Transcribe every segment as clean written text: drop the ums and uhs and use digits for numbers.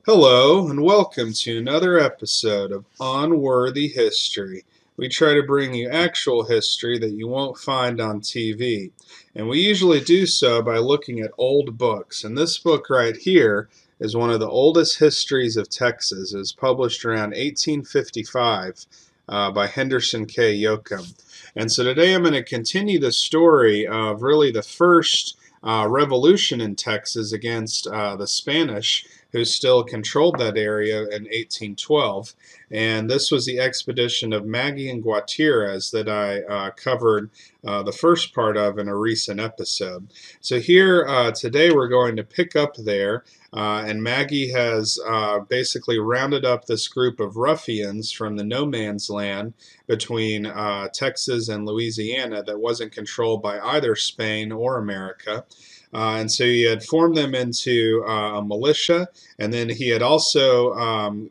Hello, and welcome to another episode of Unworthy History. We try to bring you actual history that you won't find on TV. And we usually do so by looking at old books. And this book right here is one of the oldest histories of Texas. It was published around 1855 by Henderson K. Yoakum. And so today I'm going to continue the story of really the first revolution in Texas against the Spanish, who still controlled that area in 1812. And this was the expedition of Magee and Gutierrez that I covered the first part of in a recent episode. So here today we're going to pick up there. And Magee has basically rounded up this group of ruffians from the no man's land between Texas and Louisiana that wasn't controlled by either Spain or America. And so he had formed them into a militia, and then he had also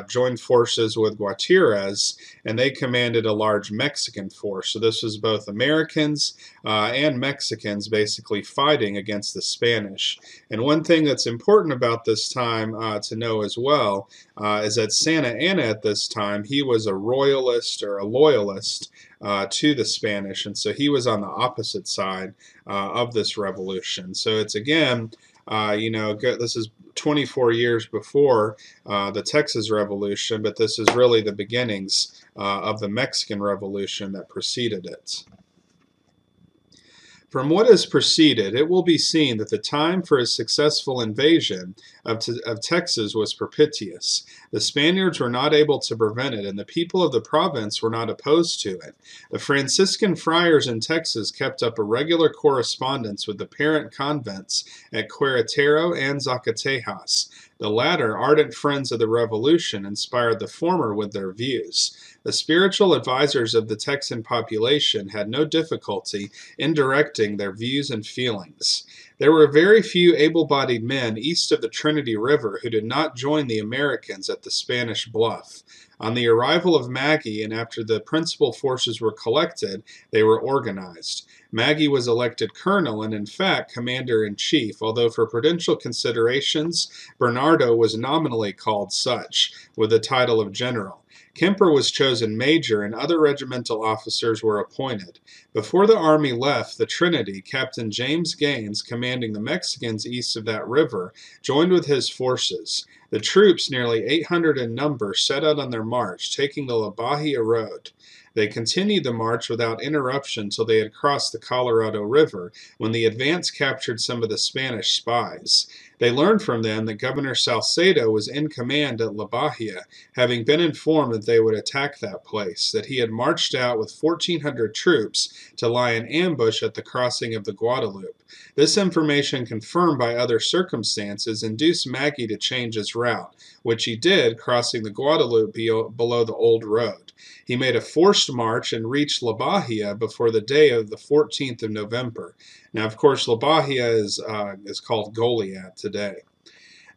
joined forces with Gutierrez, and they commanded a large Mexican force. So this was both Americans and Mexicans basically fighting against the Spanish. And one thing that's important about this time to know as well is that Santa Anna at this time, he was a royalist or a loyalist to the Spanish, and so he was on the opposite side of this revolution. So it's again, this is 24 years before the Texas Revolution, but this is really the beginnings of the Mexican Revolution that preceded it. From what has preceded, it will be seen that the time for a successful invasion of Texas was propitious. The Spaniards were not able to prevent it, and the people of the province were not opposed to it. The Franciscan friars in Texas kept up a regular correspondence with the parent convents at Querétaro and Zacatecas. The latter, ardent friends of the Revolution, inspired the former with their views. The spiritual advisors of the Texan population had no difficulty in directing their views and feelings. There were very few able-bodied men east of the Trinity River who did not join the Americans at the Spanish Bluff. On the arrival of Magee, and after the principal forces were collected, they were organized. Magee was elected colonel and, in fact, commander-in-chief, although for prudential considerations, Bernardo was nominally called such, with the title of general. Kemper was chosen major, and other regimental officers were appointed. Before the army left the Trinity, Captain James Gaines, commanding the Mexicans east of that river, joined with his forces. The troops, nearly 800 in number, set out on their march, taking the La Bahia road. They continued the march without interruption till they had crossed the Colorado River, when the advance captured some of the Spanish spies. They learned from them that Governor Salcedo was in command at La Bahia, having been informed that they would attack that place, that he had marched out with 1,400 troops to lie in ambush at the crossing of the Guadalupe. This information, confirmed by other circumstances, induced Magee to change his route, which he did, crossing the Guadalupe below the old road. He made a forced march and reached La Bahia before the day of the 14th of November. Now, of course, La Bahia is called Goliad today.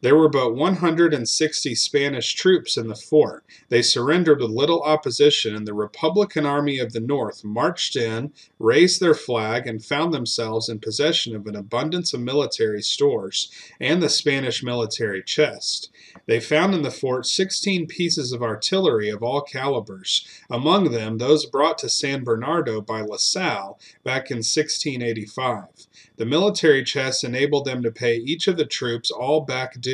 There were but 160 Spanish troops in the fort. They surrendered with little opposition, and the Republican Army of the North marched in, raised their flag, and found themselves in possession of an abundance of military stores and the Spanish military chest. They found in the fort 16 pieces of artillery of all calibers, among them those brought to San Bernardo by La Salle back in 1685. The military chest enabled them to pay each of the troops all back dues.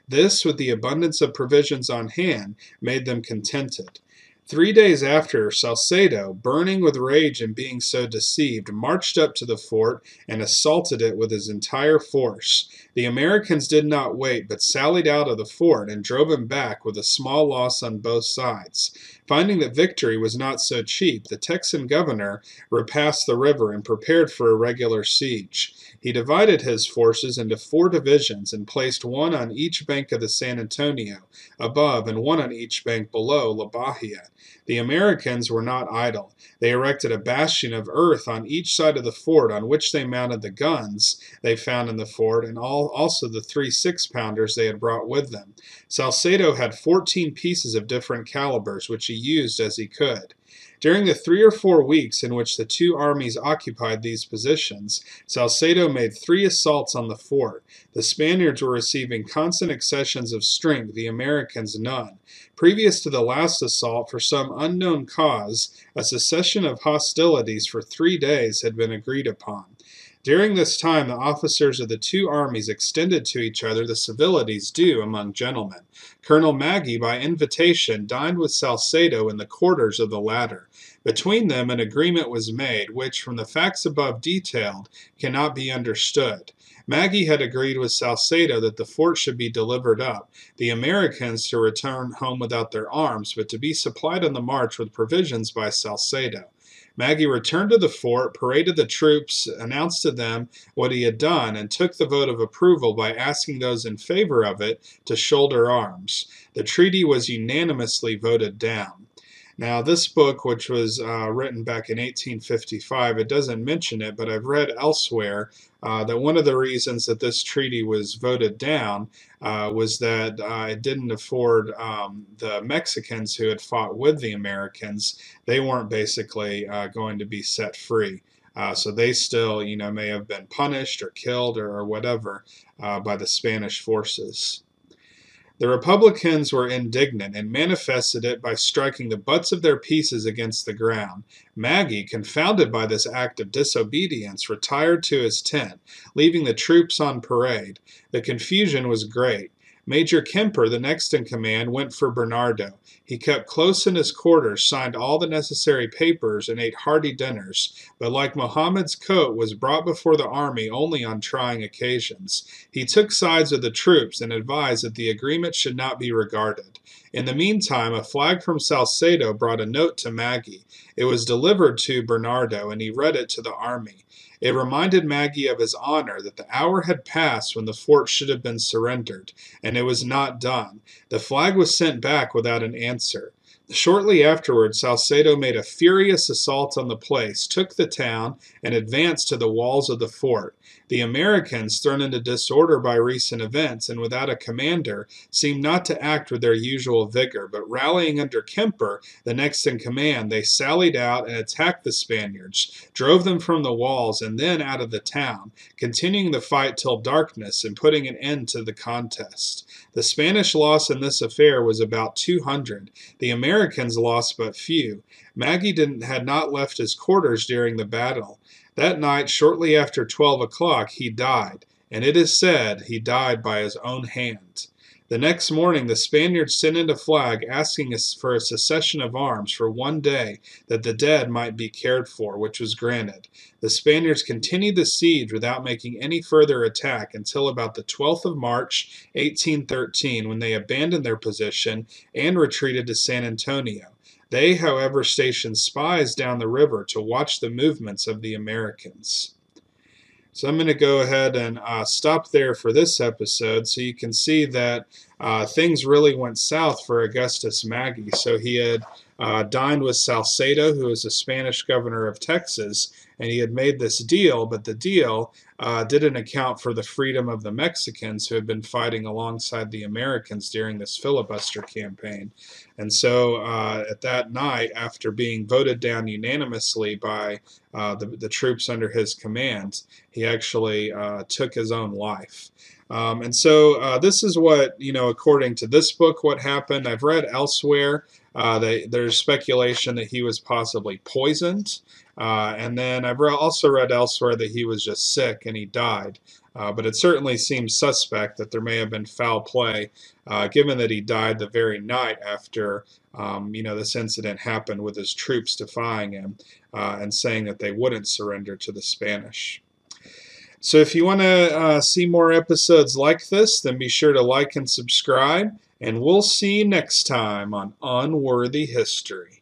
This, with the abundance of provisions on hand, made them contented. 3 days after, Salcedo, burning with rage in being so deceived, marched up to the fort and assaulted it with his entire force. The Americans did not wait, but sallied out of the fort and drove him back with a small loss on both sides. Finding that victory was not so cheap, the Texan governor repassed the river and prepared for a regular siege. He divided his forces into 4 divisions and placed one on each bank of the San Antonio above and one on each bank below La Bahia. The Americans were not idle. They erected a bastion of earth on each side of the fort, on which they mounted the guns they found in the fort, and also the 3 6-pounders they had brought with them. Salcedo had 14 pieces of different calibers, which he used as he could. During the 3 or 4 weeks in which the two armies occupied these positions, Salcedo made 3 assaults on the fort. The Spaniards were receiving constant accessions of strength, the Americans none. Previous to the last assault, for some unknown cause, a cessation of hostilities for 3 days had been agreed upon. During this time, the officers of the two armies extended to each other the civilities due among gentlemen. Colonel Magee, by invitation, dined with Salcedo in the quarters of the latter. Between them an agreement was made, which, from the facts above detailed, cannot be understood. Magee had agreed with Salcedo that the fort should be delivered up, the Americans to return home without their arms, but to be supplied on the march with provisions by Salcedo. Magee returned to the fort, paraded the troops, announced to them what he had done, and took the vote of approval by asking those in favor of it to shoulder arms. The treaty was unanimously voted down. Now, this book, which was written back in 1855, it doesn't mention it, but I've read elsewhere that one of the reasons that this treaty was voted down was that it didn't afford the Mexicans who had fought with the Americans, they weren't basically going to be set free. So they still, may have been punished or killed or whatever by the Spanish forces. The Republicans were indignant and manifested it by striking the butts of their pieces against the ground. Magee, confounded by this act of disobedience, retired to his tent, leaving the troops on parade. The confusion was great. Major Kemper, the next in command, went for Bernardo. He kept close in his quarters, signed all the necessary papers, and ate hearty dinners, but like Mohammed's coat, was brought before the army only on trying occasions. He took sides with the troops and advised that the agreement should not be regarded. In the meantime, a flag from Salcedo brought a note to Magee. It was delivered to Bernardo, and he read it to the army. It reminded Magee of his honor, that the hour had passed when the fort should have been surrendered, and it was not done. The flag was sent back without an answer. Shortly afterwards, Salcedo made a furious assault on the place, took the town, and advanced to the walls of the fort. The Americans, thrown into disorder by recent events and without a commander, seemed not to act with their usual vigor, but rallying under Kemper, the next in command, they sallied out and attacked the Spaniards, drove them from the walls and then out of the town, continuing the fight till darkness and putting an end to the contest. The Spanish loss in this affair was about 200. The Americans lost but few. Magee had not left his quarters during the battle. That night, shortly after 12 o'clock, he died, and it is said he died by his own hand. The next morning, the Spaniards sent in a flag asking for a cessation of arms for 1 day, that the dead might be cared for, which was granted. The Spaniards continued the siege without making any further attack until about the 12th of March, 1813, when they abandoned their position and retreated to San Antonio. They, however, stationed spies down the river to watch the movements of the Americans. So I'm going to go ahead and stop there for this episode, so you can see that things really went south for Augustus Magee. So he had dined with Salcedo, who was the Spanish governor of Texas, and he had made this deal, but the deal didn't account for the freedom of the Mexicans who had been fighting alongside the Americans during this filibuster campaign. And so at that night, after being voted down unanimously by the troops under his command, he actually took his own life. And so this is what, according to this book, what happened. I've read elsewhere there's speculation that he was possibly poisoned. And then I've also read elsewhere that he was just sick and he died. But it certainly seems suspect that there may have been foul play, given that he died the very night after, this incident happened with his troops defying him and saying that they wouldn't surrender to the Spanish. So if you want to see more episodes like this, then be sure to like and subscribe, and we'll see you next time on Unworthy History.